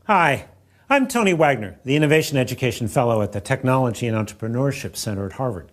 Hi, I'm Tony Wagner, the Innovation Education Fellow at the Technology and Entrepreneurship Center at Harvard.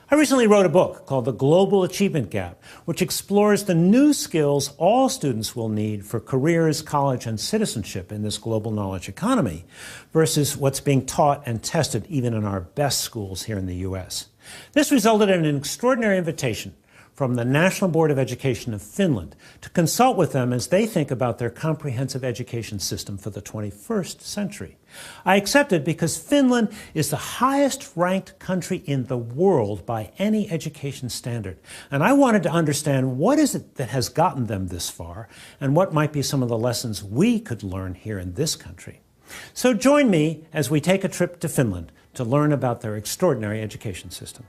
I recently wrote a book called The Global Achievement Gap, which explores the new skills all students will need for careers, college, and citizenship in this global knowledge economy versus what's being taught and tested even in our best schools here in the U.S. This resulted in an extraordinary invitation from the National Board of Education of Finland to consult with them as they think about their comprehensive education system for the 21st century. I accepted because Finland is the highest ranked country in the world by any education standard. And I wanted to understand what is it that has gotten them this far and what might be some of the lessons we could learn here in this country. So join me as we take a trip to Finland to learn about their extraordinary education system.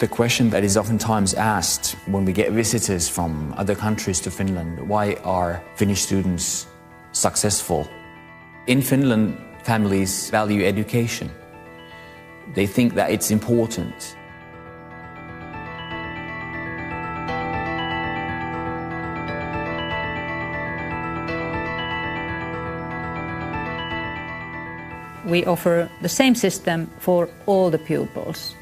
The question that is oftentimes asked when we get visitors from other countries to Finland, why are Finnish students successful? In Finland, families value education. They think that it's important. We offer the same system for all the pupils.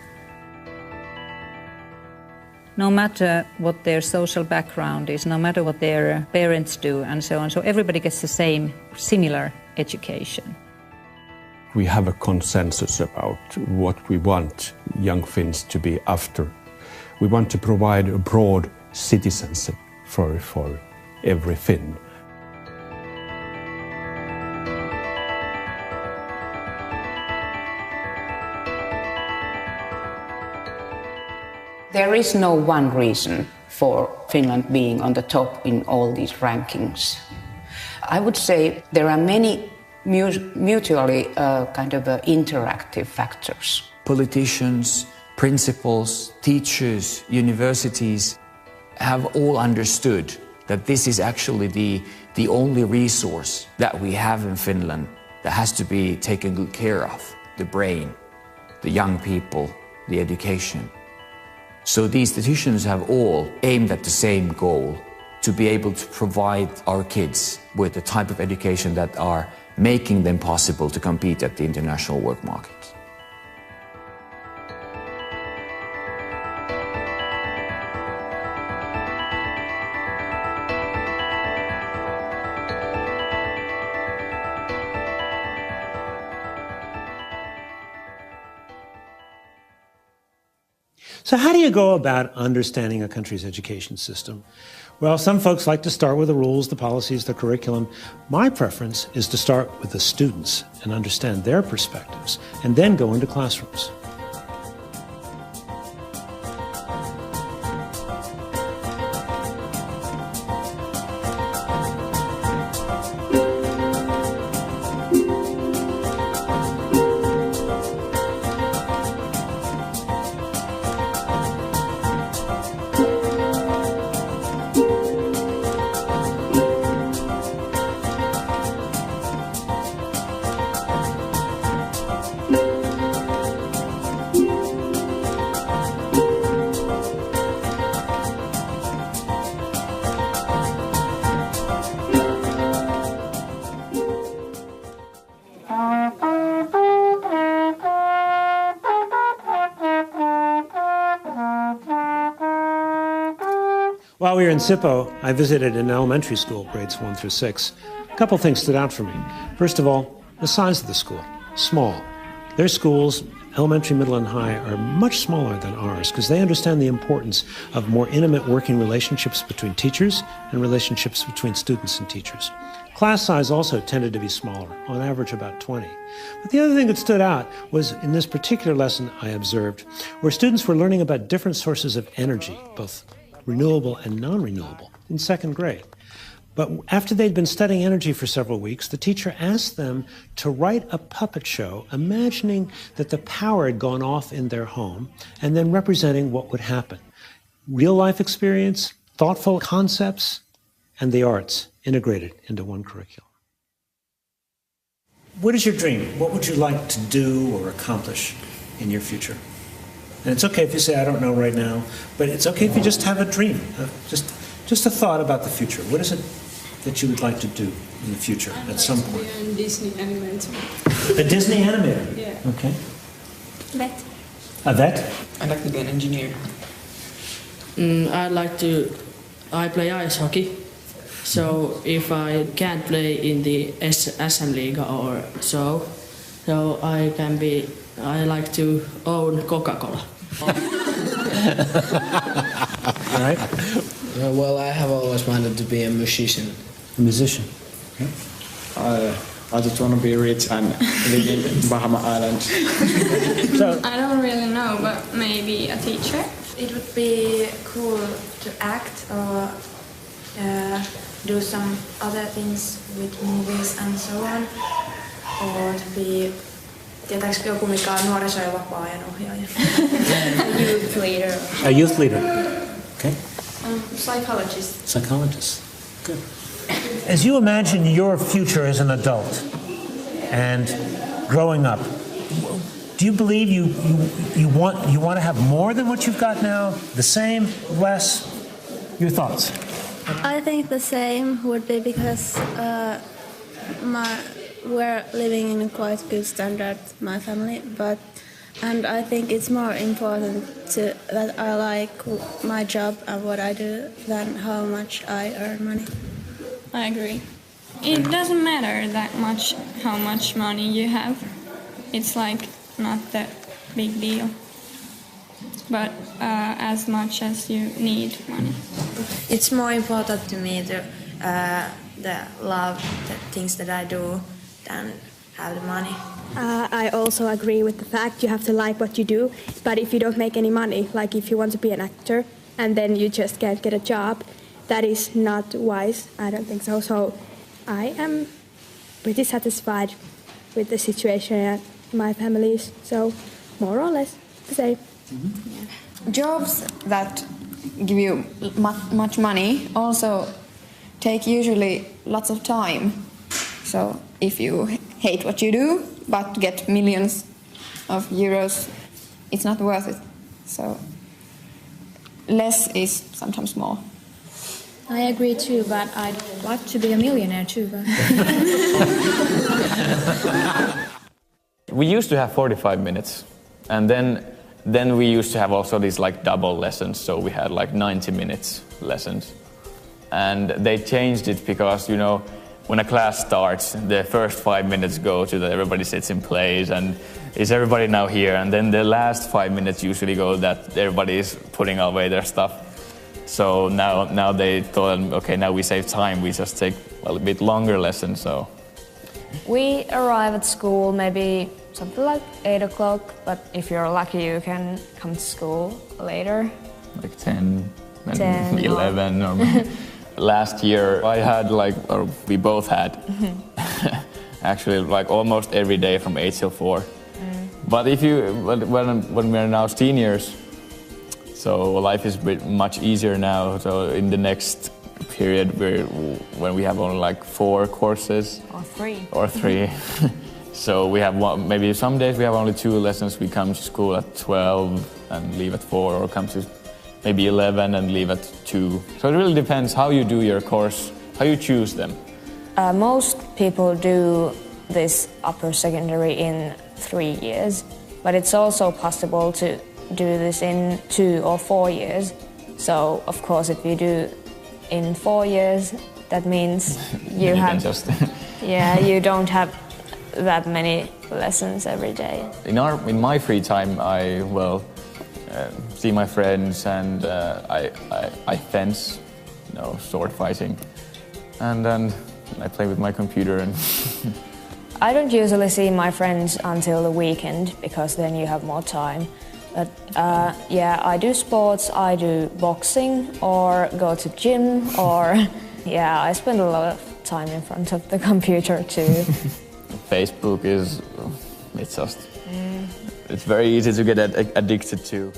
No matter what their social background is, no matter what their parents do and so on, so everybody gets the same, similar education. We have a consensus about what we want young Finns to be after. We want to provide a broad citizenship for every Finn. There is no one reason for Finland being on the top in all these rankings. I would say there are many mutually interactive factors. Politicians, principals, teachers, universities have all understood that this is actually the only resource that we have in Finland that has to be taken good care of: the brain, the young people, the education. So these institutions have all aimed at the same goal, to be able to provide our kids with the type of education that are making them possible to compete at the international work market. So how do you go about understanding a country's education system? Well, some folks like to start with the rules, the policies, the curriculum. My preference is to start with the students and understand their perspectives, and then go into classrooms. While we were in Sippo, I visited an elementary school, grades 1 through 6. A couple things stood out for me. First of all, the size of the school, small. Their schools, elementary, middle, and high, are much smaller than ours because they understand the importance of more intimate working relationships between teachers and relationships between students and teachers. Class size also tended to be smaller, on average about 20. But the other thing that stood out was in this particular lesson I observed, where students were learning about different sources of energy, both renewable and non-renewable, in second grade. But after they'd been studying energy for several weeks, the teacher asked them to write a puppet show, imagining that the power had gone off in their home, and then representing what would happen. Real-life experience, thoughtful concepts, and the arts integrated into one curriculum. What is your dream? What would you like to do or accomplish in your future? And it's okay if you say, I don't know right now, but it's okay if you just have a dream, just a thought about the future. What is it that you would like to do in the future at some point? A Disney animator. A Disney animator? Yeah. Okay. Vet. A vet? I'd like to be an engineer. I play ice hockey. So if I can't play in the SM Liga or so I like to own Coca-Cola. All right. Well, I have always wanted to be a musician. A musician. Okay. I just want to be rich and live in Bahama Islands. So, I don't really know, but maybe a teacher. It would be cool to act or do some other things with movies and so on. Or to be, tietääkö joku mikä on nuoriso- ja vapaa-ajan ohjaaja? A youth leader. a youth leader. Okay. Psychologist. Psychologist. Good. As you imagine your future as an adult and growing up, do you believe you want to have more than what you've got now? The same? Less? Your thoughts? I think the same would be because we're living in a quite good standard, my family, and I think it's more important that I like my job and what I do than how much I earn money. I agree. It doesn't matter that much how much money you have. It's like not that big deal. But as much as you need money. It's more important to me to love the things that I do than have the money. I also agree with the fact you have to like what you do, but if you don't make any money, like if you want to be an actor and then you just can't get a job, that is not wise. I don't think so. So I am pretty satisfied with the situation at my family's, so more or less the same. Mm-hmm. Yeah. Jobs that give you much money also take usually lots of time. So if you hate what you do but get millions of euros, it's not worth it. So less is sometimes more. I agree too, but I'd like to be a millionaire too. But we used to have 45 minutes, and then we used to have also these like double lessons, so we had like 90 minutes lessons. And they changed it because, you know, when a class starts, the first 5 minutes go to everybody sits in place and is everybody now here, and then the last 5 minutes usually go that everybody is putting away their stuff. So now they thought, okay, now we save time, we just take a bit longer lessons. So we arrive at school maybe something like 8 o'clock, but if you're lucky you can come to school later. Like 10 10 11 or last year I had or we both had actually like almost every day from 8 till 4. But when we're now seniors, so life is much easier now. So in the next period, when we have only like 4 courses or 3, so we have maybe some days we have only 2 lessons. We come to school at 12 and leave at 4, or come to maybe 11 and leave at 2. So it really depends how you do your course, how you choose them. Most people do this upper secondary in 3 years, but it's also possible to do this in 2 or 4 years. So of course if you do in 4 years, that means you have you don't have that many lessons every day. In my free time I see my friends and I fence, sword fighting, and then I play with my computer and I don't usually see my friends until the weekend because then you have more time. But I do sports, I do boxing or go to gym, or I spend a lot of time in front of the computer too. Facebook it's very easy to get addicted to.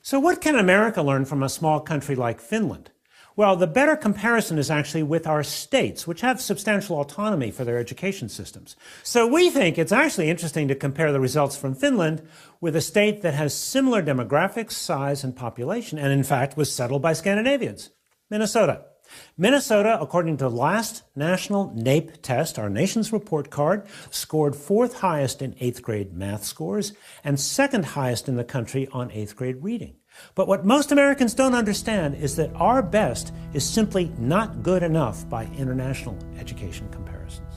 So what can America learn from a small country like Finland? Well, the better comparison is actually with our states, which have substantial autonomy for their education systems. So we think it's actually interesting to compare the results from Finland with a state that has similar demographics, size, and population, and in fact was settled by Scandinavians, Minnesota. Minnesota, according to the last national NAEP test, our nation's report card, scored 4th highest in 8th grade math scores and 2nd highest in the country on 8th grade reading. But what most Americans don't understand is that our best is simply not good enough by international education comparisons.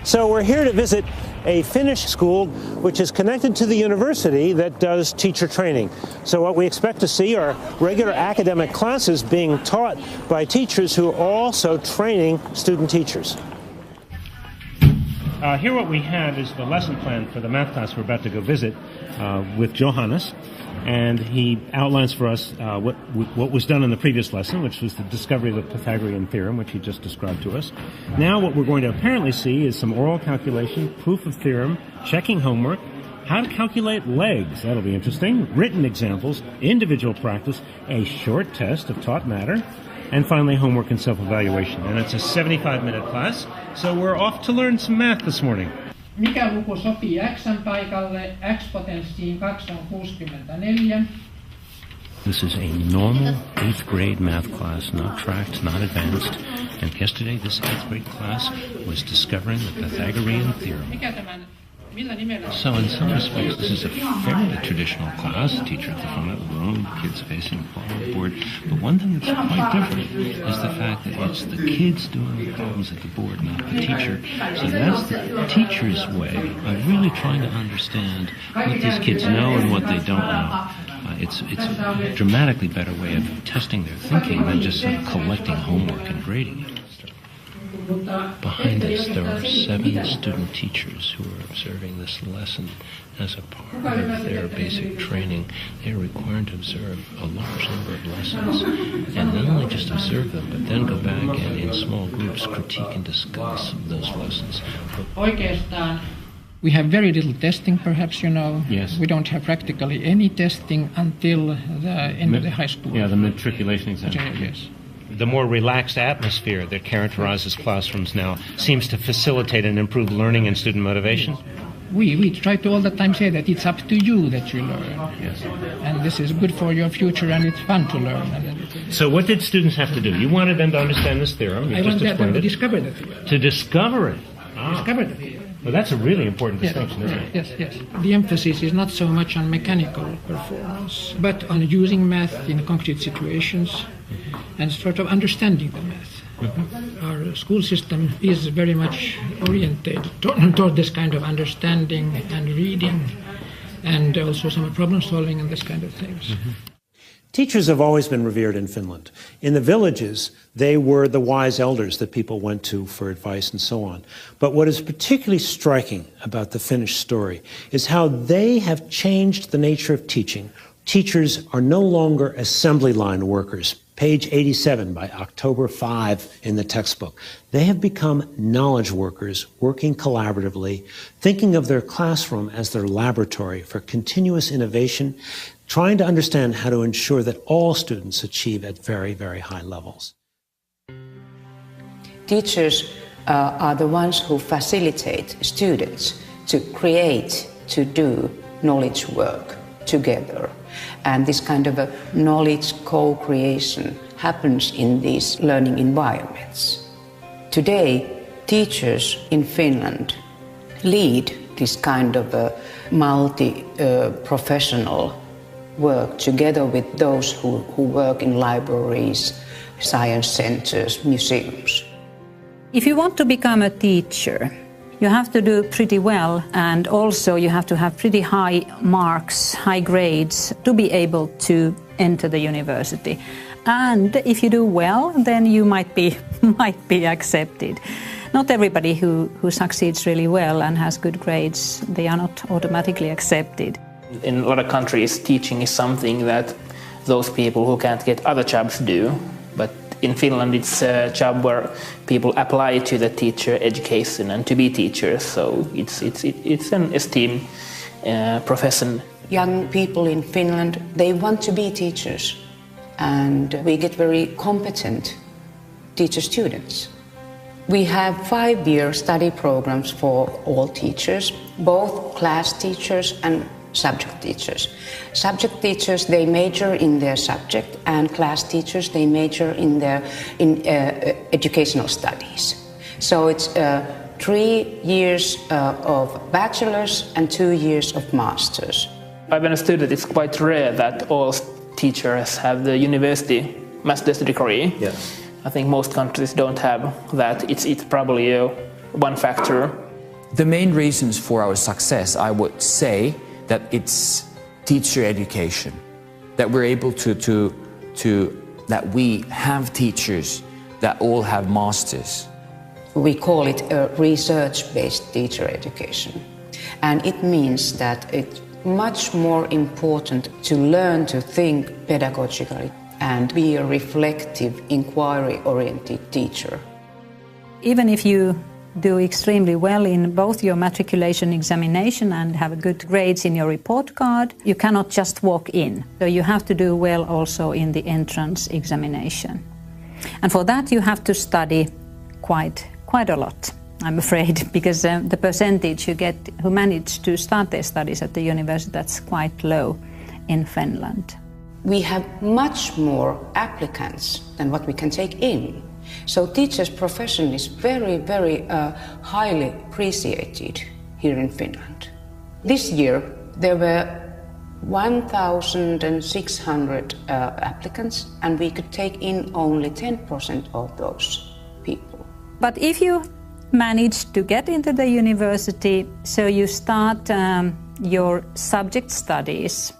So we're here to visit a Finnish school which is connected to the university that does teacher training. So what we expect to see are regular academic classes being taught by teachers who are also training student teachers. Here what we have is the lesson plan for the math class we're about to go visit with Johannes. And he outlines for us what was done in the previous lesson, which was the discovery of the Pythagorean theorem, which he just described to us. Now what we're going to apparently see is some oral calculation, proof of theorem, checking homework, how to calculate legs, that'll be interesting, written examples, individual practice, a short test of taught matter, and finally homework and self-evaluation. And it's a 75-minute class, so we're off to learn some math this morning. Mikä luku sopii x:n paikalle? X-potenssiin 2 on 64. This is a normal 8th grade math class, not tracked, not advanced. And yesterday this 8th grade class was discovering the Pythagorean theorem. So in some respects this is a fairly traditional class, teacher at the front of the room, kids facing the board. But one thing that's quite different is the fact that it's the kids doing the problems at the board, not the teacher. So that's the teacher's way of really trying to understand what these kids know and what they don't know. It's a dramatically better way of testing their thinking than just sort of collecting homework and grading it. Behind us, there are 7 student teachers who are observing this lesson as a part of their basic training. They are required to observe a large number of lessons, and not only just observe them, but then go back and in small groups critique and discuss those lessons. Oikeastaan we have very little testing, perhaps, you know. Yes. We don't have practically any testing until the end of the high school. Yeah, the matriculation exam. Yes. The more relaxed atmosphere that characterizes classrooms now seems to facilitate and improve learning and student motivation. We try to all the time say that it's up to you that you learn. Yes. And this is good for your future and it's fun to learn. So what did students have to do? You wanted them to understand this theorem. You I just wanted them to explained it. discover the theorem. To discover it. Discover the theorem. Well, that's a really important distinction, isn't it? Yes. The emphasis is not so much on mechanical performance, but on using math in concrete situations and sort of understanding the math. Mm-hmm. Our school system is very much oriented toward this kind of understanding and reading and also some problem solving and this kind of things. Mm-hmm. Teachers have always been revered in Finland. In the villages, they were the wise elders that people went to for advice and so on. But what is particularly striking about the Finnish story is how they have changed the nature of teaching. Teachers are no longer assembly line workers. Page 87 by October 5 in the textbook. They have become knowledge workers working collaboratively, thinking of their classroom as their laboratory for continuous innovation, trying to understand how to ensure that all students achieve at very, very high levels. Teachers are the ones who facilitate students to create, to do knowledge work together. And this kind of a knowledge co-creation happens in these learning environments. Today, teachers in Finland lead this kind of a multi-professional work together with those who work in libraries, science centers, museums. If you want to become a teacher, you have to do pretty well, and also you have to have pretty high marks, high grades to be able to enter the university. And if you do well, then you might be accepted. Not everybody who succeeds really well and has good grades, they are not automatically accepted. In a lot of countries, teaching is something that those people who can't get other jobs do. But in Finland, it's a job where people apply to the teacher education and to be teachers. So it's an esteemed profession. Young people in Finland, they want to be teachers. And we get very competent teacher students. We have 5-year study programs for all teachers, both class teachers and subject teachers. Subject teachers, they major in their subject, and class teachers, they major in educational studies. So it's 3 years of bachelor's and 2 years of master's. I've understood that it's quite rare that all teachers have the university master's degree. Yes. I think most countries don't have that. It's probably one factor. The main reasons for our success, I would say, that it's teacher education, that we're able that we have teachers that all have masters. We call it a research-based teacher education. And it means that it's much more important to learn to think pedagogically and be a reflective, inquiry-oriented teacher. Even if you do extremely well in both your matriculation examination and have good grades in your report card, you cannot just walk in. So you have to do well also in the entrance examination. And for that you have to study quite a lot, I'm afraid, because the percentage who manage to start their studies at the university, that's quite low in Finland. We have much more applicants than what we can take in. So teachers' profession is very, very highly appreciated here in Finland. This year there were 1,600 applicants, and we could take in only 10% of those people. But if you manage to get into the university, so you start your subject studies,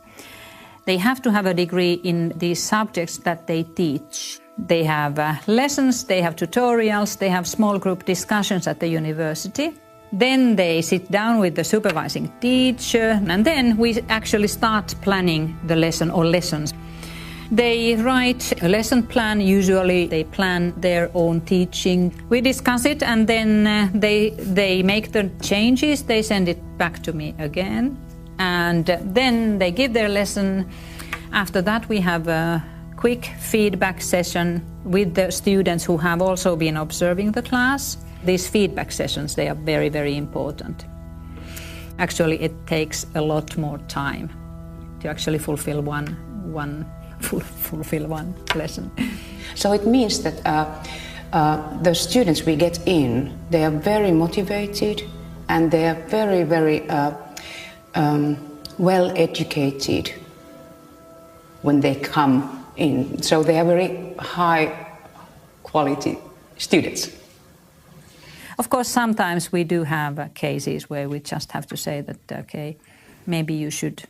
they have to have a degree in these subjects that they teach. They have lessons, they have tutorials, they have small group discussions at the university. Then they sit down with the supervising teacher, and then we actually start planning the lesson or lessons. They write a lesson plan, usually they plan their own teaching. We discuss it, and then they make the changes, they send it back to me again, and then they give their lesson. After that we have a quick feedback session with the students who have also been observing the class. These feedback sessions, they are very, very important. Actually, it takes a lot more time to actually fulfill one lesson. So it means that the students we get in, they are very motivated and they are very, very well educated when they come in. So they are very high quality students. Of course, sometimes we do have cases where we just have to say that, okay, maybe you should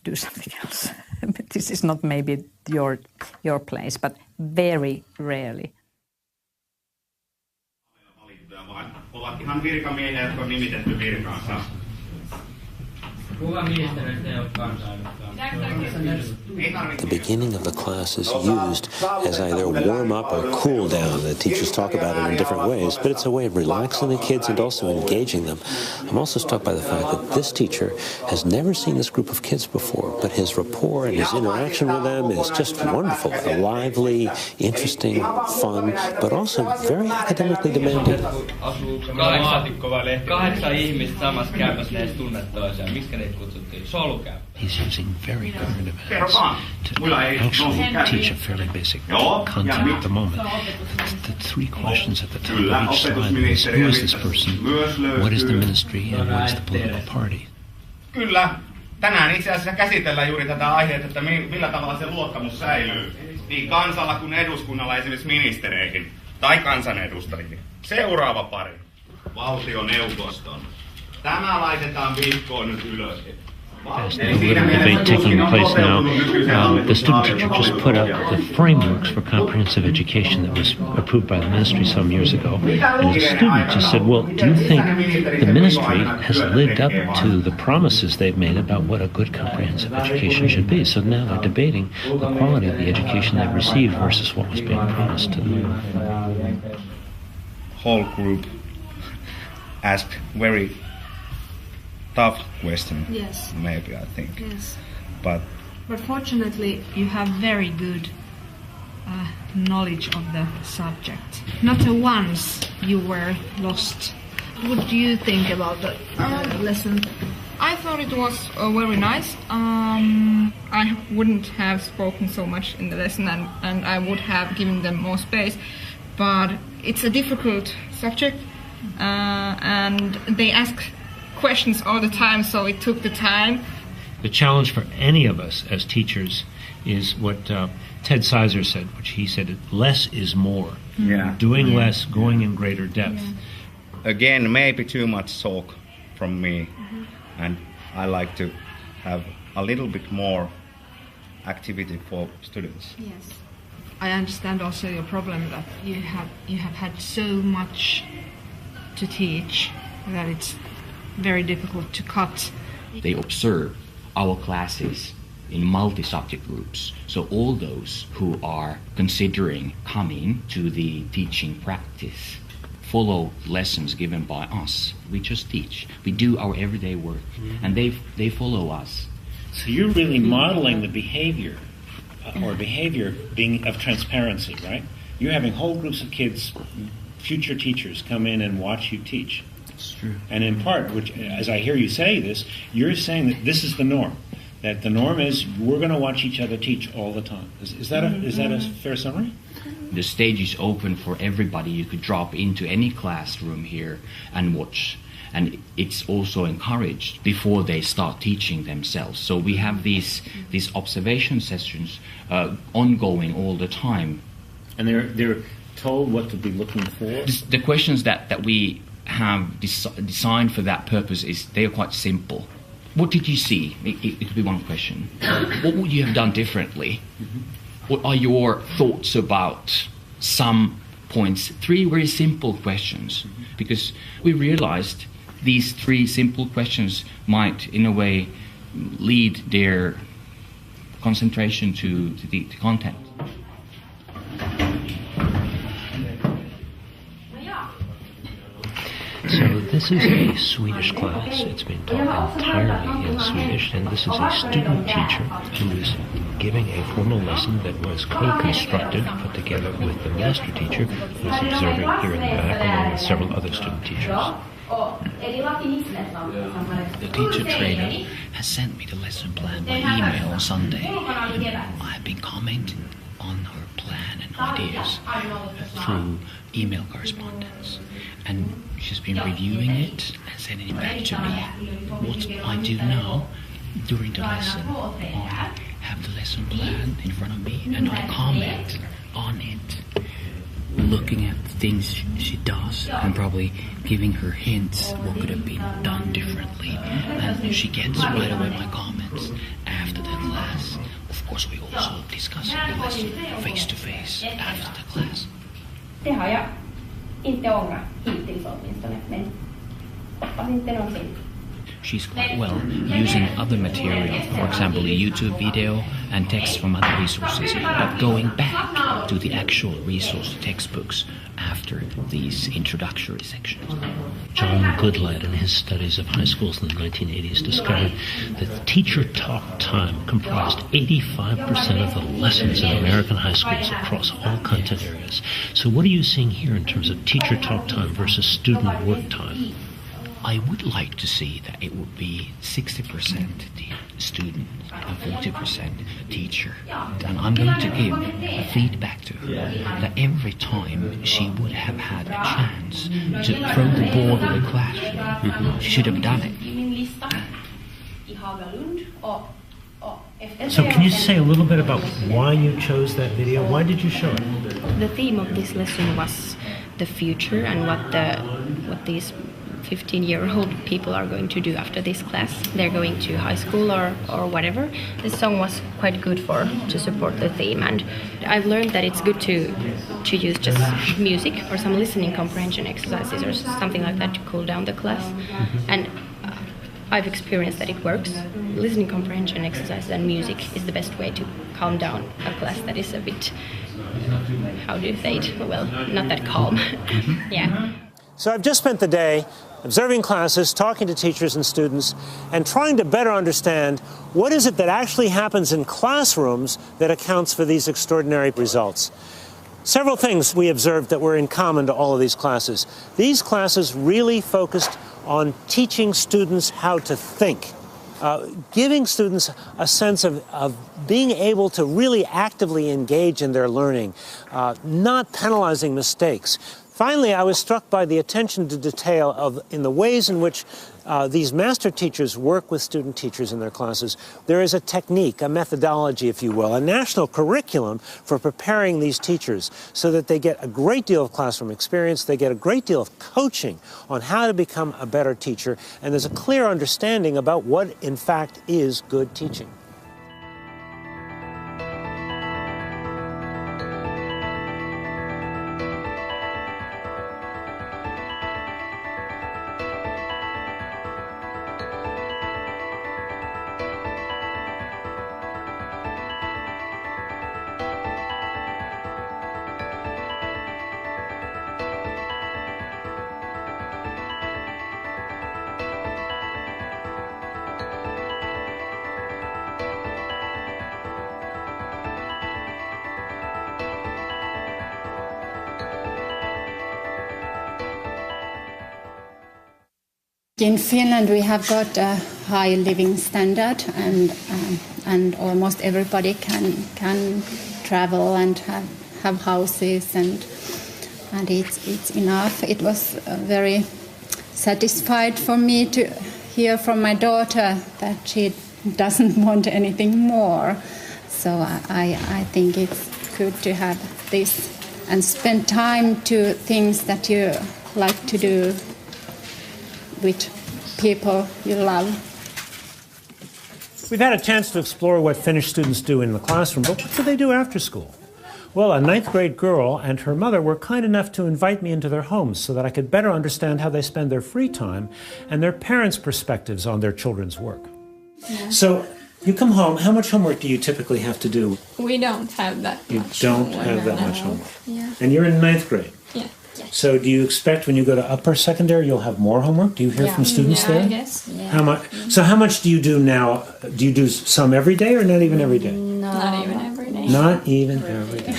do something else. This is not maybe your place, but very rarely. Ovat ihan virkamiehiä, jotka on nimitetty virkaansa. The beginning of the class is used as either warm up or cool down. The teachers talk about it in different ways, but it's a way of relaxing the kids and also engaging them. I'm also struck by the fact that this teacher has never seen this group of kids before, but his rapport and his interaction with them is just wonderful. Lively, interesting, fun, but also very academically demanding. 8 ihmistä samassa käymässä, ne edes tunne toisiaan. Miksi ne kutsuttiin? Solukäyppä. He's using very current events to actually teach a fairly basic content at the moment. The 3 questions at the top of each slide is, who is this person, what is the ministry, and what is the political party? Kyllä. Tänään itse asiassa käsitellään juuri tätä aihetta, että millä tavalla se luottamus säilyy niin kansalla kuin eduskunnalla esimerkiksi ministereihin tai kansanedustajiin. Seuraava pari. Valtioneuvoston. Tämä laitetaan vihkoon nyt ylös. Fascinating. A little debate taking place now. The student teacher just put out the frameworks for comprehensive education that was approved by the ministry some years ago. And a student just said, well, do you think the ministry has lived up to the promises they've made about what a good comprehensive education should be? So now they're debating the quality of the education they've received versus what was being promised to them. Whole group asked very tough question. Yes. Maybe, I think. Yes. But fortunately, you have very good knowledge of the subject. Not once you were lost. What do you think about the lesson? I thought it was very nice. I wouldn't have spoken so much in the lesson, and I would have given them more space. But it's a difficult subject, and they ask questions all the time, so it took the time. The challenge for any of us as teachers is what Ted Sizer said, which he said, less is more. Yeah. Doing less, going in greater depth. Yeah. Again, maybe too much talk from me, and I like to have a little bit more activity for students. Yes. I understand also your problem that you have had so much to teach that it's very difficult to cut. They observe our classes in multi-subject groups. So all those who are considering coming to the teaching practice follow lessons given by us. We just teach. We do our everyday work, and they follow us. So you're really modeling the behavior, or behavior being of transparency, right? You're having whole groups of kids, future teachers, come in and watch you teach. It's true. And in part, which, as I hear you say this, you're saying that this is the norm. That the norm is we're going to watch each other teach all the time. Is that a fair summary? The stage is open for everybody. You could drop into any classroom here and watch. And it's also encouraged before they start teaching themselves. So we have these observation sessions ongoing all the time. And they're told what to be looking for? The questions that we have designed for that purpose they are quite simple. What did you see? It could be one question. What would you have done differently? What are your thoughts about some points? 3 very simple questions. Because we realized these 3 simple questions might, in a way, lead their concentration to the content. So this is a Swedish class. It's been taught entirely in Swedish, and this is a student teacher who is giving a formal lesson that was co-constructed, put together with the master teacher, who is observing here in the back, along with several other student teachers. The teacher trainer has sent me the lesson plan by email on Sunday. I have been commenting on her plan and ideas through email correspondence. And she's been reviewing it and sending it back to me. What I do now during the lesson, I have the lesson plan in front of me and I comment on it, looking at the things she does and probably giving her hints what could have been done differently. And she gets right away my comments after the class. Of course, we also discuss the lesson face to face after the class. She's quite well using other material, for example, a YouTube video and text from other resources, but going back to the actual resource textbooks after these introductory sections. John Goodlad, in his studies of high schools in the 1980s, discovered that teacher talk time comprised 85% of the lessons in American high schools across all content areas. So what are you seeing here in terms of teacher talk time versus student work time? I would like to see that it would be 60% the student and 40% teacher. And I'm going to give feedback to her that every time she would have had a chance to throw the ball in the classroom, she should have done it. So can you say a little bit about why you chose that video? Why did you show it? The theme of this lesson was the future and what these 15-year-old people are going to do after this class. They're going to high school or whatever. This song was quite good to support the theme, and I've learned that it's good to use just music or some listening comprehension exercises or something like that to cool down the class. And I've experienced that it works. Listening comprehension exercises and music is the best way to calm down a class that is a bit, how do you say it? Well, not that calm. Yeah. So I've just spent the day observing classes, talking to teachers and students, and trying to better understand what is it that actually happens in classrooms that accounts for these extraordinary results. Several things we observed that were in common to all of these classes. These classes really focused on teaching students how to think, giving students a sense of being able to really actively engage in their learning, not penalizing mistakes. Finally, I was struck by the attention to detail in the ways in which these master teachers work with student teachers in their classes. There is a technique, a methodology, if you will, a national curriculum for preparing these teachers so that they get a great deal of classroom experience, they get a great deal of coaching on how to become a better teacher, and there's a clear understanding about what, in fact, is good teaching. In Finland, we have got a high living standard, and almost everybody can travel and have houses, and it's enough. It was very satisfied for me to hear from my daughter that she doesn't want anything more. So I think it's good to have this and spend time to things that you like to do with people you love. We've had a chance to explore what Finnish students do in the classroom, but what do they do after school? Well, a 9th grade girl and her mother were kind enough to invite me into their homes so that I could better understand how they spend their free time and their parents' perspectives on their children's work. Yeah. So you come home, how much homework do you typically have to do? We don't have that much. You don't have that much homework. Yeah. And you're in 9th grade? Yeah. So do you expect when you go to upper secondary you'll have more homework? Do you hear from students there? I guess. Yeah. How much? So how much do you do now? Do you do some every day or not even every day? No, not even every day. Not even every day.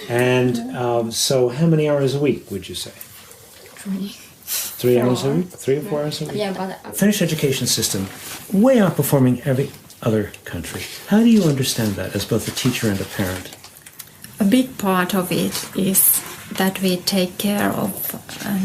And so how many hours a week would you say? 3 hours a week? 3 or 4 hours a week? Yeah, but Finnish education system way outperforming every other country. How do you understand that as both a teacher and a parent? A big part of it is that we take care of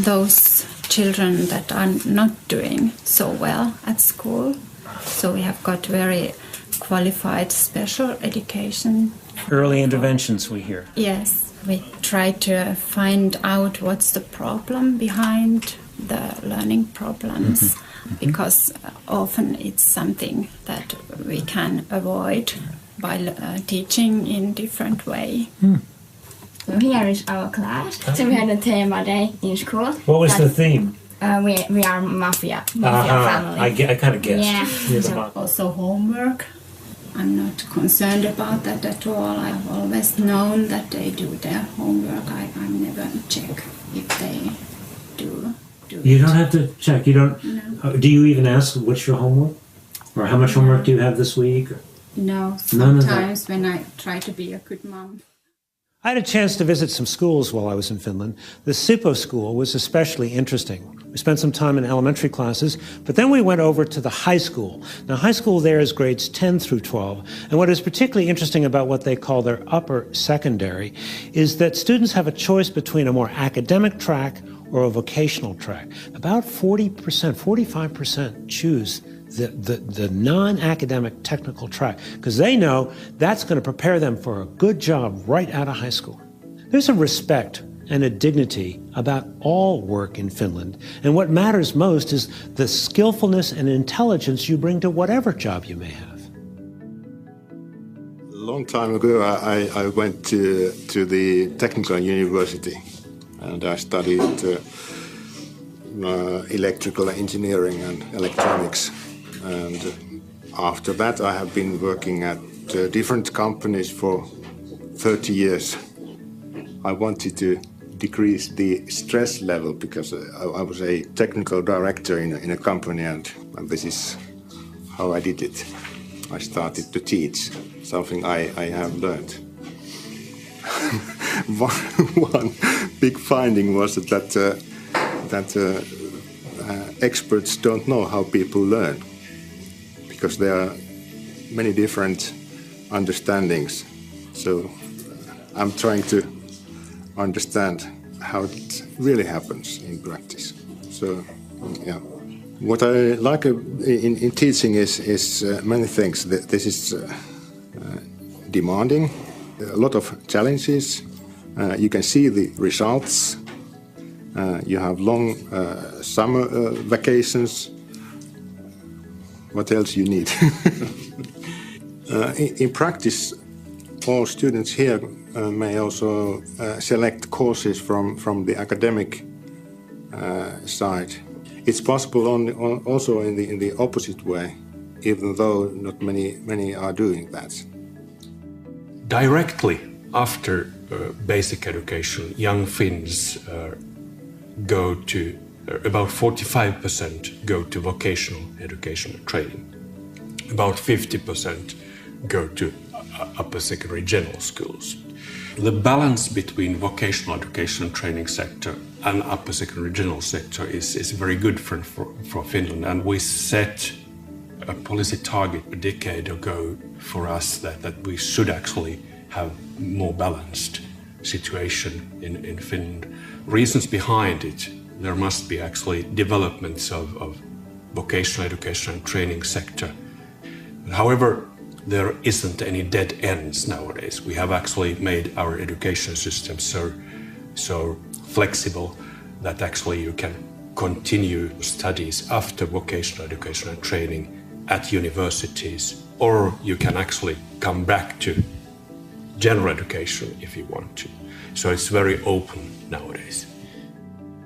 those children that are not doing so well at school. So we have got very qualified special education. Early interventions we hear. Yes, we try to find out what's the problem behind the learning problems, because often it's something that we can avoid by teaching in different way. So here is our class. So we had a thema day in school. What was the theme? We are mafia family. I kind of guessed. Yeah. So also homework. I'm not concerned about that at all. I've always known that they do their homework. I never check if they do You don't have to check. You don't. No. Do you even ask what's your homework, or how much homework do you have this week? No. Sometimes when I try to be a good mom. I had a chance to visit some schools while I was in Finland. The Sippo school was especially interesting. We spent some time in elementary classes, but then we went over to the high school. Now, high school there is grades 10 through 12, and what is particularly interesting about what they call their upper secondary is that students have a choice between a more academic track or a vocational track. About 40%, 45% choose the non-academic technical track, because they know that's going to prepare them for a good job right out of high school. There's a respect and a dignity about all work in Finland. And what matters most is the skillfulness and intelligence you bring to whatever job you may have. A long time ago, I went to the technical university and I studied electrical engineering and electronics. And after that, I have been working at different companies for 30 years. I wanted to decrease the stress level because I was a technical director in a company, and this is how I did it. I started to teach, something I have learned. One big finding was that experts don't know how people learn, because there are many different understandings. So I'm trying to understand how it really happens in practice. So, yeah. What I like in teaching is many things. This is demanding, a lot of challenges. You can see the results. You have long summer vacations. What else you need? In practice, all students here may also select courses from the academic side. It's possible also in the opposite way, even though not many are doing that. Directly after basic education, young Finns go to, about 45% go to vocational education and training. About 50% go to upper secondary general schools. The balance between vocational education and training sector and upper secondary general sector is very good for Finland, and we set a policy target a decade ago for us that we should actually have more balanced situation in Finland. Reasons behind it, there must be actually developments of vocational education and training sector. However, there isn't any dead ends nowadays. We have actually made our education system so flexible that actually you can continue studies after vocational education and training at universities, or you can actually come back to general education if you want to. So it's very open nowadays.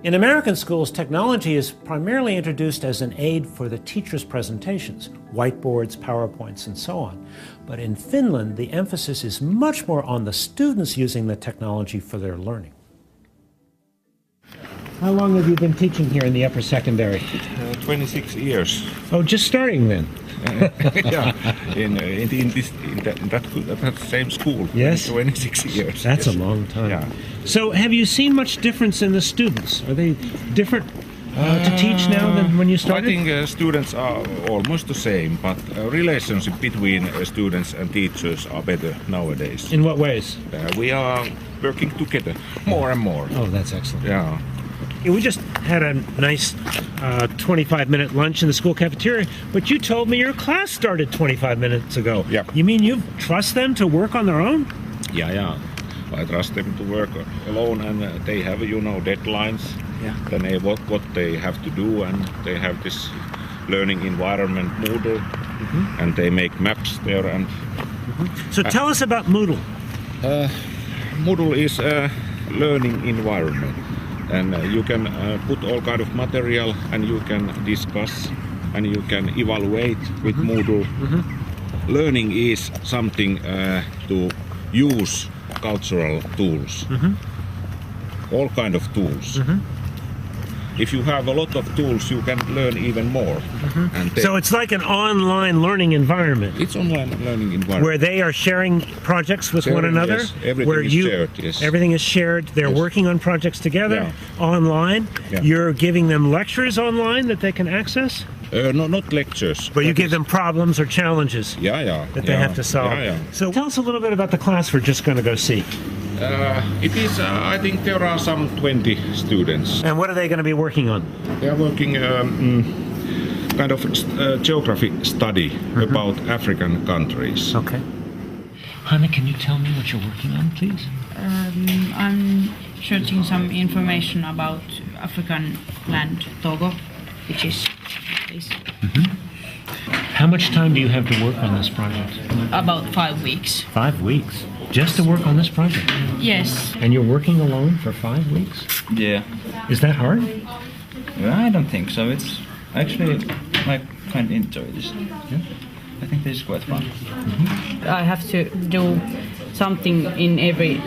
In American schools, technology is primarily introduced as an aid for the teacher's presentations, whiteboards, PowerPoints, and so on. But in Finland, the emphasis is much more on the students using the technology for their learning. How long have you been teaching here in the upper secondary? 26 years. Oh, just starting then? Yeah, in that same school. Yes? 26 years. That's yes. a long time. Yeah. So have you seen much difference in the students? Are they different to teach now than when you started? I think students are almost the same, but relationship between students and teachers are better nowadays. In what ways? We are working together more and more. Oh, that's excellent. Yeah. We just had a nice 25-minute lunch in the school cafeteria, but you told me your class started 25 minutes ago. Yeah. You mean you trust them to work on their own? Yeah. I trust them to work alone, and they have, deadlines. Yeah. Then what they have to do, and they have this learning environment, Moodle, and they make maps there. And So tell us about Moodle. Moodle is a learning environment, and you can put all kind of material, and you can discuss, and you can evaluate with Moodle. Learning is something to use cultural tools, all kind of tools. If you have a lot of tools, you can learn even more. And So it's like an online learning environment. It's online learning environment. Where they are sharing projects with one another? Yes. Everything where is shared, yes. Everything is shared. They're working on projects together online. Yeah. You're giving them lectures online that they can access? No, not lectures. But you give them problems or challenges that they have to solve. So tell us a little bit about the class we're just going to go see. It is, I think there are some 20 students. And what are they going to be working on? They are working kind of geography study about African countries. Okay. Hanna, can you tell me what you're working on, please? I'm searching some information about African land Togo, which is this. How much time do you have to work on this project? About 5 weeks. 5 weeks? Just to work on this project? Yes. And you're working alone for 5 weeks? Yeah. Is that hard? Well, I don't think so. It's actually, I kind of enjoy this. Yeah. I think this is quite fun. I have to do something in every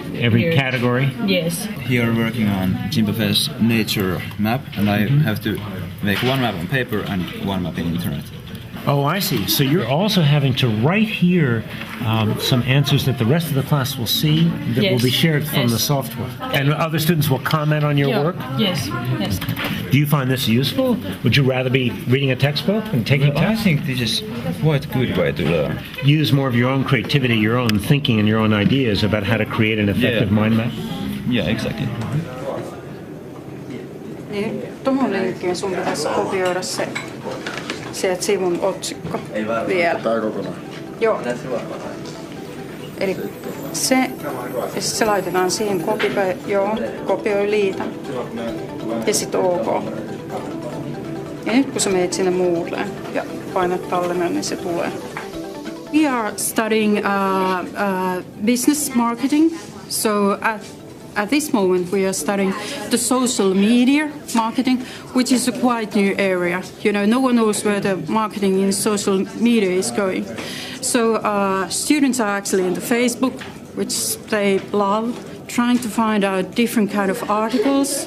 category? Yes. Here working on Zimbabwe's nature map, and I have to make one map on paper and one map in internet. Oh, I see. So you're also having to write here some answers that the rest of the class will see that will be shared from the software. And other students will comment on your work? Yes. Yes. Do you find this useful? Would you rather be reading a textbook and taking tests? I think this is quite a good way to learn. Use more of your own creativity, your own thinking, and your own ideas about how to create an effective mind map? Yeah, exactly. Tuohon linkkiin sun pitäisi kopioida se sieltä sivun otsikko vielä. Tää kokonaan? Joo. Eli se, ja sit se laitetaan siihen kopioi liitä. Ja sit OK. Ja nyt kun sä menet sinne Moodleen ja painat tallennan, niin se tulee. We are studying business marketing. So at this moment, we are studying the social media marketing, which is a quite new area. You know, no one knows where the marketing in social media is going. So students are actually in the Facebook, which they love, trying to find out different kind of articles,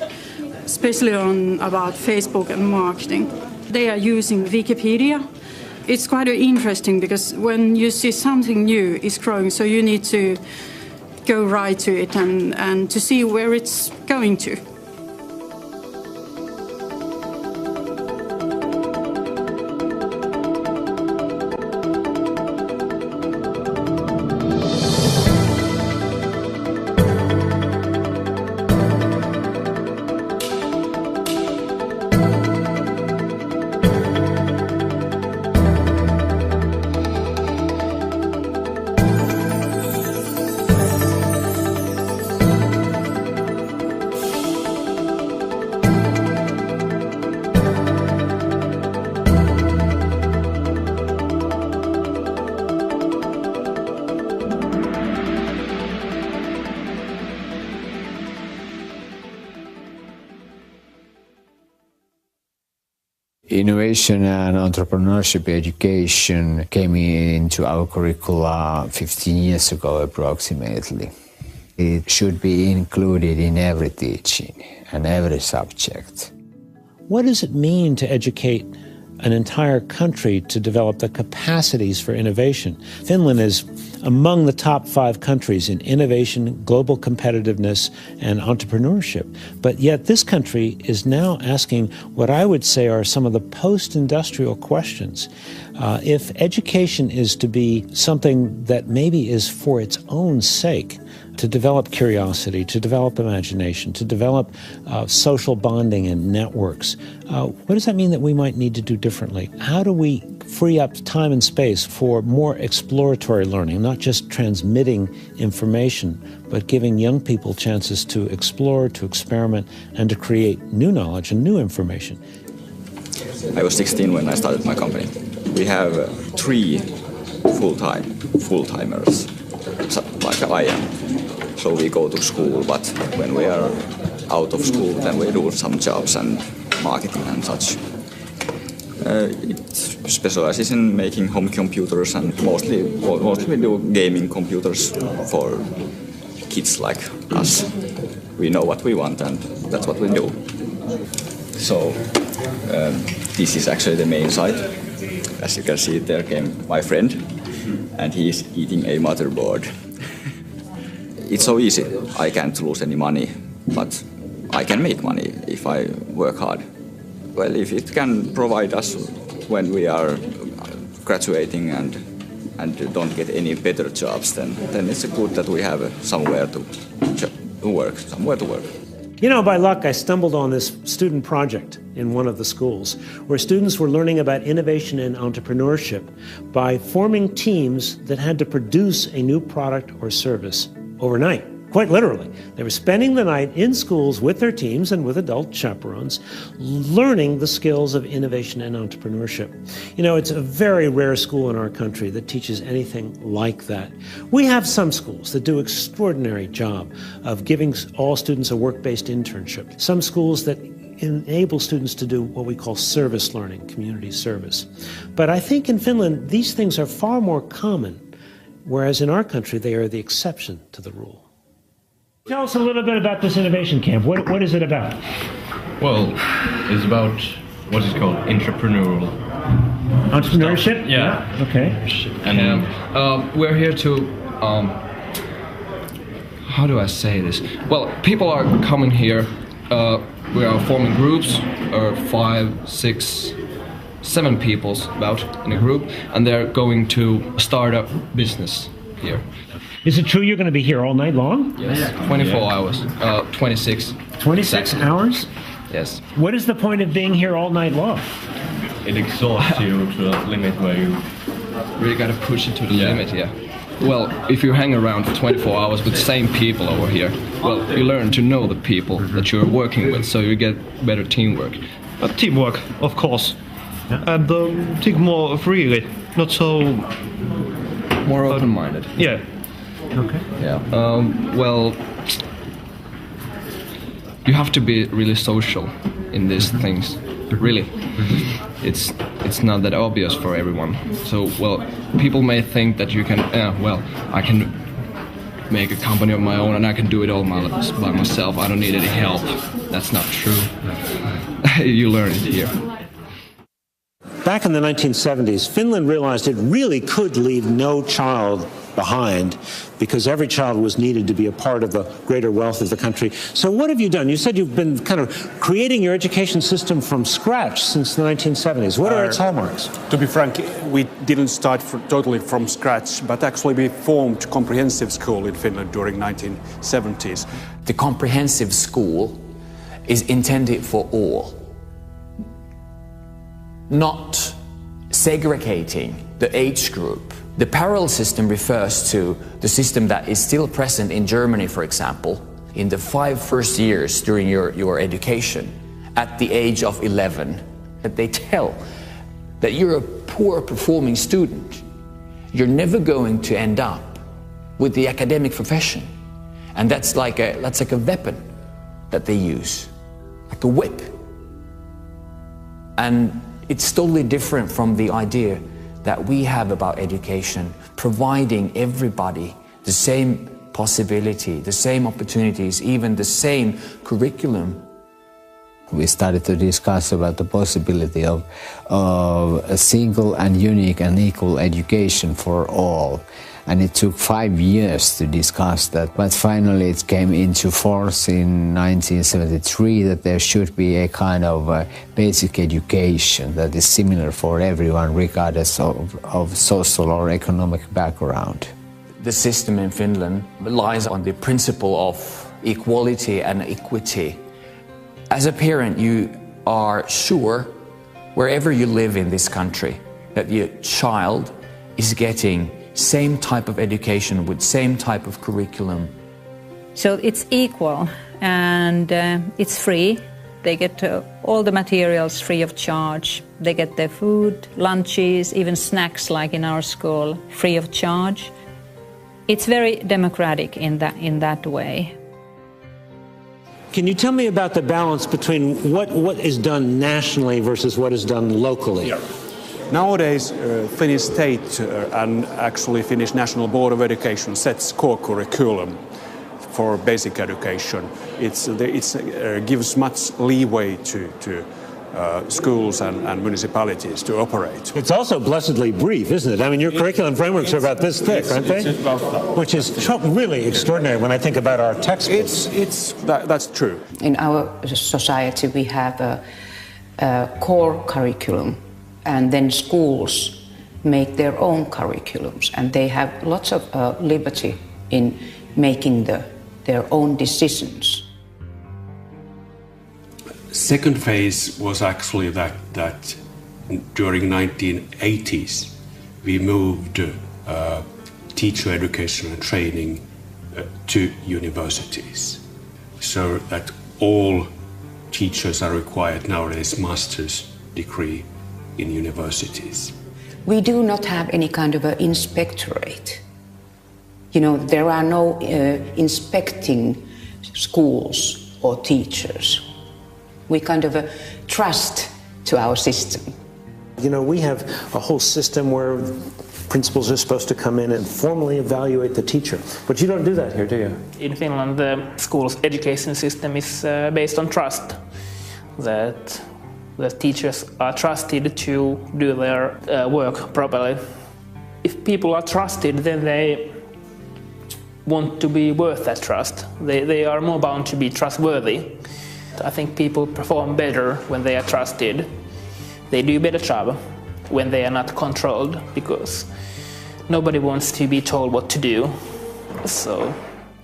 especially about Facebook and marketing. They are using Wikipedia. It's quite interesting because when you see something new is growing, so you need to go right to it and to see where it's going to. Innovation and entrepreneurship education came into our curricula 15 years ago approximately. It should be included in every teaching and every subject. What does it mean to educate an entire country to develop the capacities for innovation? Finland is among the top 5 countries in innovation, global competitiveness, and entrepreneurship. But yet this country is now asking what I would say are some of the post-industrial questions. If education is to be something that maybe is for its own sake, to develop curiosity, to develop imagination, to develop social bonding and networks, what does that mean that we might need to do differently? How do we free up time and space for more exploratory learning, not just transmitting information, but giving young people chances to explore, to experiment, and to create new knowledge and new information? I was 16 when I started my company. We have 3 full-timers, like I am. So we go to school, but when we are out of school, then we do some jobs and marketing and such. It specializes in making home computers and mostly we do gaming computers for kids like us. We know what we want and that's what we do. So this is actually the main site. As you can see, there came my friend and he is eating a motherboard. It's so easy. I can't lose any money, but I can make money if I work hard. Well, if it can provide us when we are graduating and don't get any better jobs, then it's good that we have somewhere to work. You know, by luck, I stumbled on this student project in one of the schools where students were learning about innovation and entrepreneurship by forming teams that had to produce a new product or service overnight. quite literally. They were spending the night in schools with their teams and with adult chaperones, learning the skills of innovation and entrepreneurship. You know, it's a very rare school in our country that teaches anything like that. We have some schools that do an extraordinary job of giving all students a work-based internship. Some schools that enable students to do what we call service learning, community service. But I think in Finland, these things are far more common, whereas in our country, they are the exception to the rule. Tell us a little bit about this innovation camp. What is it about? Well, it's about what is called entrepreneurial. Entrepreneurship? Stuff. Yeah. Okay. And we're here to, how do I say this? Well, people are coming here. We are forming groups, 5, 6, 7 people about in a group, and they're going to start a business here. Is it true you're going to be here all night long? Yes, 24 hours, 26. 26 hours? Yes. What is the point of being here all night long? It exhausts you to a limit where you really got to push it to the limit, yeah. Well, if you hang around for 24 hours with the same people over here, well, you learn to know the people that you're working with, so you get better teamwork. Teamwork, of course. And think more freely, not so... More open-minded. Yeah. Okay. Yeah. Well, you have to be really social in these things. Really. It's not that obvious for everyone. So, well, people may think that you can, well, I can make a company of my own and I can do it all by myself. I don't need any help. That's not true. You learn it here. Back in the 1970s, Finland realized it really could leave no child behind because every child was needed to be a part of the greater wealth of the country. So what have you done? You said you've been kind of creating your education system from scratch since the 1970s. What are its hallmarks? To be frank, we didn't start totally from scratch, but actually we formed comprehensive school in Finland during 1970s. The comprehensive school is intended for all, not segregating the age group. The parallel system refers to the system that is still present in Germany, for example, in the 5 first years during your education, at the age of 11, that they tell that you're a poor performing student, you're never going to end up with the academic profession. And that's like a weapon that they use, like a whip. And it's totally different from the idea that we have about education, providing everybody the same possibility, the same opportunities, even the same curriculum. We started to discuss about the possibility of a single and unique and equal education for all. And it took 5 years to discuss that, but finally it came into force in 1973 that there should be a kind of basic education that is similar for everyone regardless of social or economic background. The system in Finland relies on the principle of equality and equity. As a parent, you are sure, wherever you live in this country, that your child is getting same type of education with same type of curriculum. So it's equal and it's free. They get all the materials free of charge. They get their food, lunches, even snacks like in our school, free of charge. It's very democratic in that way. Can you tell me about the balance between what is done nationally versus what is done locally? Yeah. Nowadays, Finnish state and actually Finnish National Board of Education sets core curriculum for basic education. It gives much leeway to schools and municipalities to operate. It's also blessedly brief, isn't it? I mean, your curriculum frameworks are about this thick, aren't they? It's about that. Which is really extraordinary when I think about our textbooks. That's true. In our society, we have a core curriculum, and then schools make their own curriculums, and they have lots of liberty in making their own decisions. Second phase was actually that during 1980s we moved teacher education and training to universities, so that all teachers are required nowadays master's degree in universities. We do not have any kind of an inspectorate. You know, there are no inspecting schools or teachers. We kind of trust to our system. You know, we have a whole system where principals are supposed to come in and formally evaluate the teacher. But you don't do that here, do you? In Finland, the school's education system is based on trust. That the teachers are trusted to do their work properly. If people are trusted, then they want to be worth that trust. They are more bound to be trustworthy. I think people perform better when they are trusted. They do a better job when they are not controlled, because nobody wants to be told what to do. So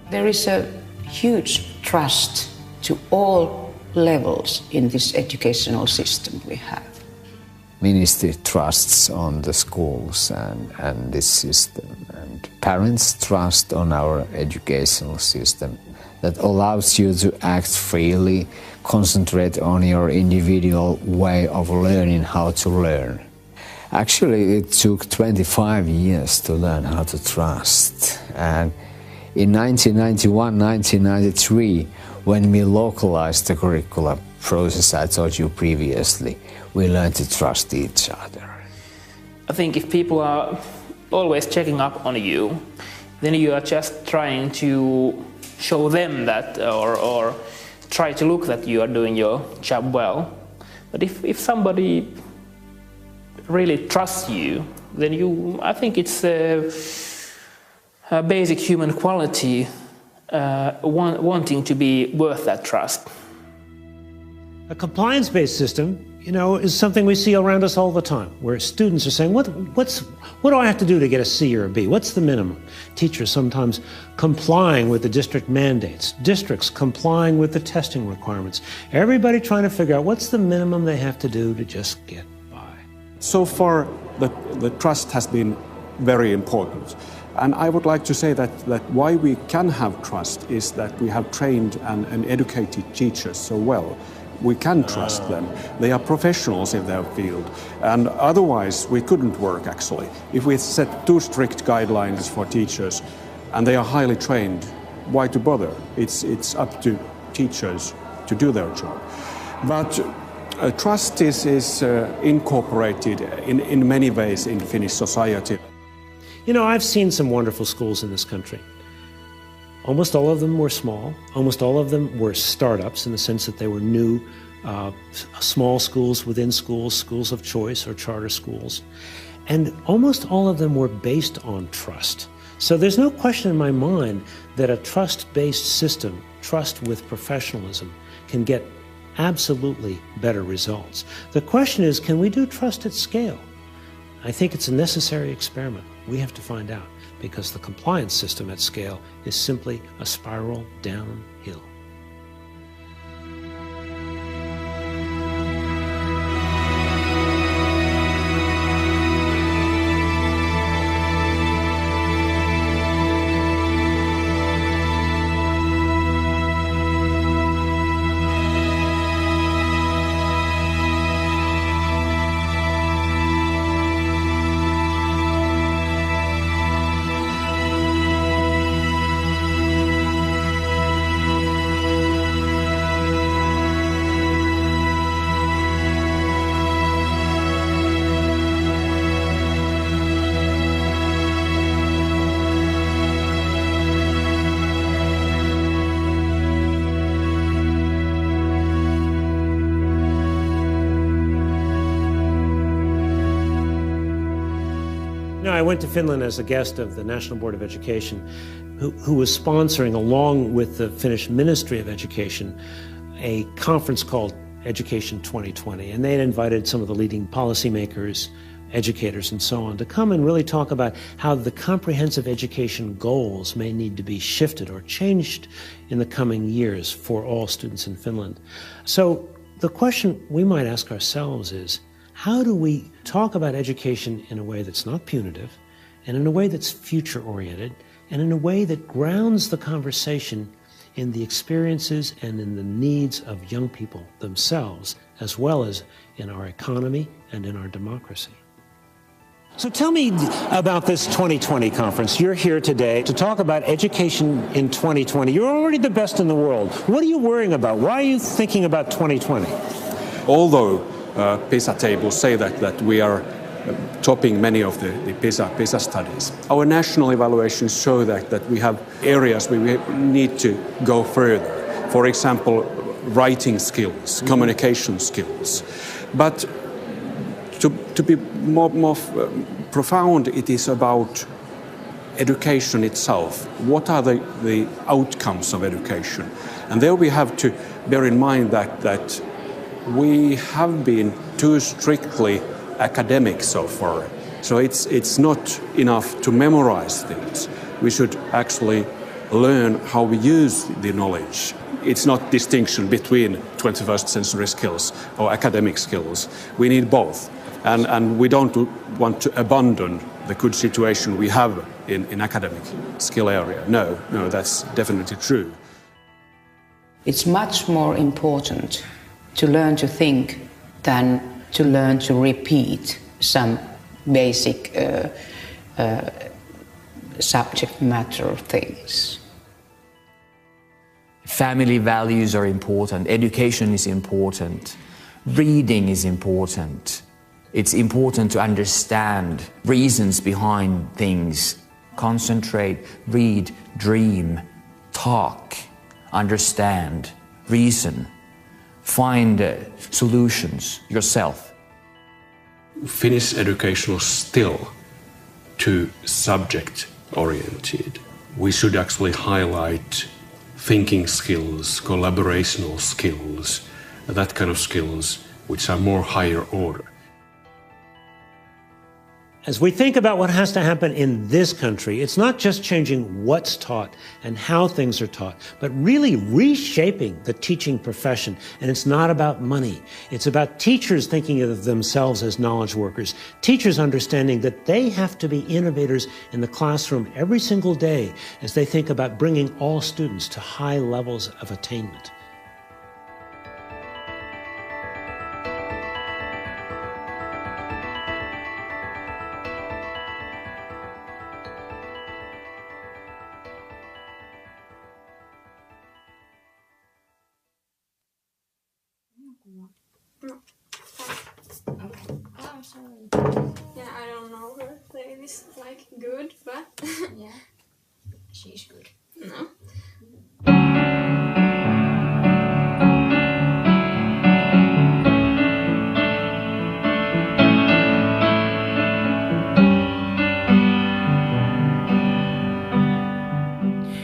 there is a huge trust to all levels in this educational system we have. Ministry trusts on the schools and this system, and parents trust on our educational system that allows you to act freely, concentrate on your individual way of learning how to learn. Actually, it took 25 years to learn how to trust. And in 1991, 1993, when we localized the curriculum process I told you previously, we learned to trust each other. I think if people are always checking up on you, then you are just trying to show them that, or try to look that you are doing your job well. But if somebody really trusts you, then I think it's a basic human quality, wanting to be worth that trust. A compliance-based system, you know, is something we see around us all the time, where students are saying, what do I have to do to get a C or a B? What's the minimum? Teachers sometimes complying with the district mandates, districts complying with the testing requirements, everybody trying to figure out what's the minimum they have to do to just get by. So far, the trust has been very important. And I would like to say that why we can have trust is that we have trained and educated teachers so well. We can trust them. They are professionals in their field. And otherwise, we couldn't work, actually. If we set too strict guidelines for teachers and they are highly trained, why to bother? It's up to teachers to do their job. But trust is incorporated in many ways in Finnish society. You know, I've seen some wonderful schools in this country. Almost all of them were small. Almost all of them were startups in the sense that they were new, small schools within schools, schools of choice or charter schools. And almost all of them were based on trust. So there's no question in my mind that a trust-based system, trust with professionalism, can get absolutely better results. The question is, can we do trust at scale? I think it's a necessary experiment. We have to find out, because the compliance system at scale is simply a spiral downhill. I went to Finland as a guest of the National Board of Education, who was sponsoring, along with the Finnish Ministry of Education, a conference called Education 2020. And they had invited some of the leading policymakers, educators, and so on to come and really talk about how the comprehensive education goals may need to be shifted or changed in the coming years for all students in Finland. So the question we might ask ourselves is, how do we talk about education in a way that's not punitive and in a way that's future-oriented, and in a way that grounds the conversation in the experiences and in the needs of young people themselves, as well as in our economy and in our democracy. So tell me about this 2020 conference. You're here today to talk about education in 2020. You're already the best in the world. What are you worrying about? Why are you thinking about 2020? Although PISA tables say that we are topping many of the PISA studies, our national evaluations show that we have areas where we need to go further. For example, writing skills, communication skills. But to be more profound, it is about education itself. What are the outcomes of education? And there we have to bear in mind that we have been too strictly academic so far. So it's not enough to memorize things. We should actually learn how we use the knowledge. It's not distinction between 21st century skills or academic skills. We need both. And we don't want to abandon the good situation we have in academic skill area. No, that's definitely true. It's much more important to learn to think than to learn to repeat some basic subject matter things. Family values are important, education is important, reading is important. It's important to understand reasons behind things. Concentrate, read, dream, talk, understand, reason, find solutions yourself. Finnish education is still too subject-oriented. We should actually highlight thinking skills, collaborational skills, that kind of skills which are more higher order. As we think about what has to happen in this country, it's not just changing what's taught and how things are taught, but really reshaping the teaching profession. And it's not about money. It's about teachers thinking of themselves as knowledge workers, teachers understanding that they have to be innovators in the classroom every single day as they think about bringing all students to high levels of attainment. Yeah, I don't know her play this like good, but yeah, she's good. No.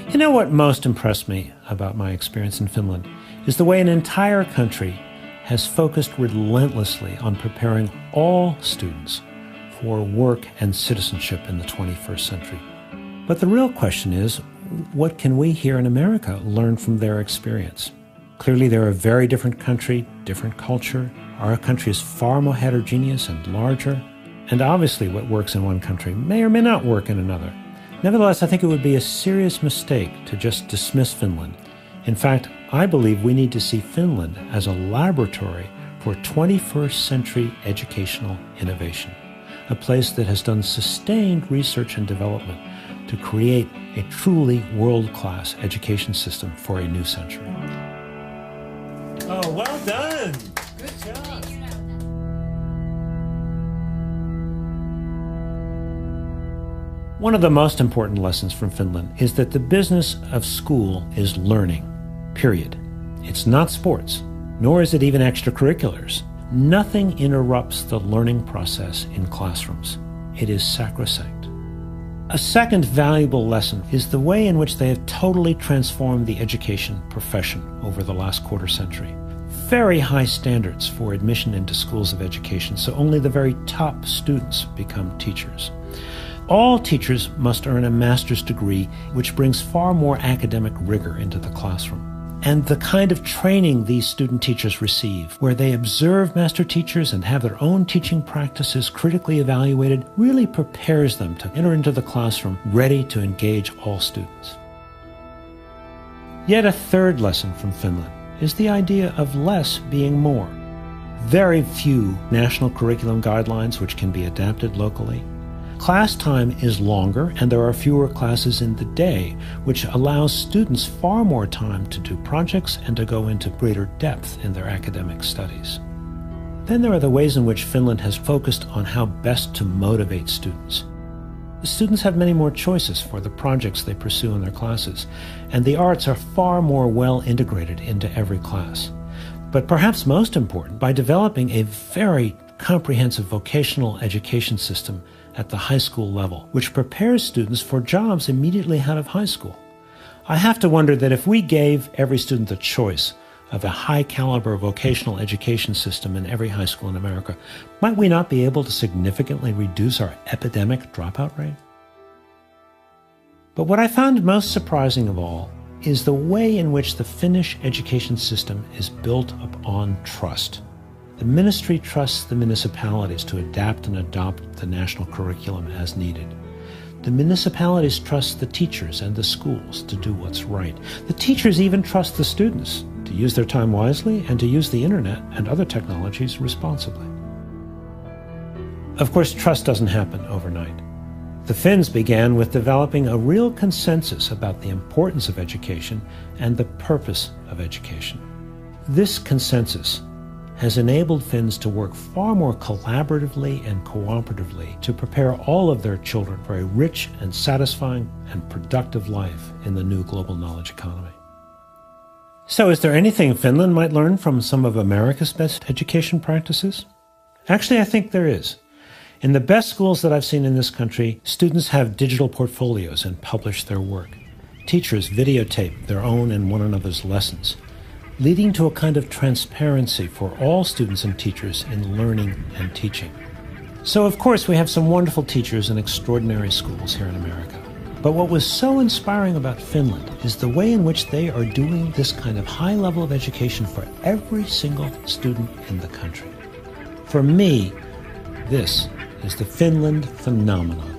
You know what most impressed me about my experience in Finland is the way an entire country has focused relentlessly on preparing all students for work and citizenship in the 21st century. But the real question is, what can we here in America learn from their experience? Clearly, they're a very different country, different culture. Our country is far more heterogeneous and larger. And obviously, what works in one country may or may not work in another. Nevertheless, I think it would be a serious mistake to just dismiss Finland. In fact, I believe we need to see Finland as a laboratory for 21st century educational innovation, a place that has done sustained research and development to create a truly world-class education system for a new century. Oh, well done! Good job! One of the most important lessons from Finland is that the business of school is learning, period. It's not sports, nor is it even extracurriculars. Nothing interrupts the learning process in classrooms. It is sacrosanct. A second valuable lesson is the way in which they have totally transformed the education profession over the last quarter century. Very high standards for admission into schools of education, so only the very top students become teachers. All teachers must earn a master's degree, which brings far more academic rigor into the classroom. And the kind of training these student teachers receive, where they observe master teachers and have their own teaching practices critically evaluated, really prepares them to enter into the classroom ready to engage all students. Yet a third lesson from Finland is the idea of less being more. Very few national curriculum guidelines which can be adapted locally. Class time is longer and there are fewer classes in the day, which allows students far more time to do projects and to go into greater depth in their academic studies. Then there are the ways in which Finland has focused on how best to motivate students. The students have many more choices for the projects they pursue in their classes, and the arts are far more well integrated into every class. But perhaps most important, by developing a very comprehensive vocational education system at the high school level, which prepares students for jobs immediately out of high school. I have to wonder that if we gave every student the choice of a high-caliber vocational education system in every high school in America, might we not be able to significantly reduce our epidemic dropout rate? But what I found most surprising of all is the way in which the Finnish education system is built upon trust. The ministry trusts the municipalities to adapt and adopt the national curriculum as needed. The municipalities trust the teachers and the schools to do what's right. The teachers even trust the students to use their time wisely and to use the internet and other technologies responsibly. Of course, trust doesn't happen overnight. The Finns began with developing a real consensus about the importance of education and the purpose of education. This consensus has enabled Finns to work far more collaboratively and cooperatively to prepare all of their children for a rich and satisfying and productive life in the new global knowledge economy. So is there anything Finland might learn from some of America's best education practices? Actually, I think there is. In the best schools that I've seen in this country, students have digital portfolios and publish their work. Teachers videotape their own and one another's lessons, leading to a kind of transparency for all students and teachers in learning and teaching. So, of course, we have some wonderful teachers and extraordinary schools here in America. But what was so inspiring about Finland is the way in which they are doing this kind of high level of education for every single student in the country. For me, this is the Finland phenomenon.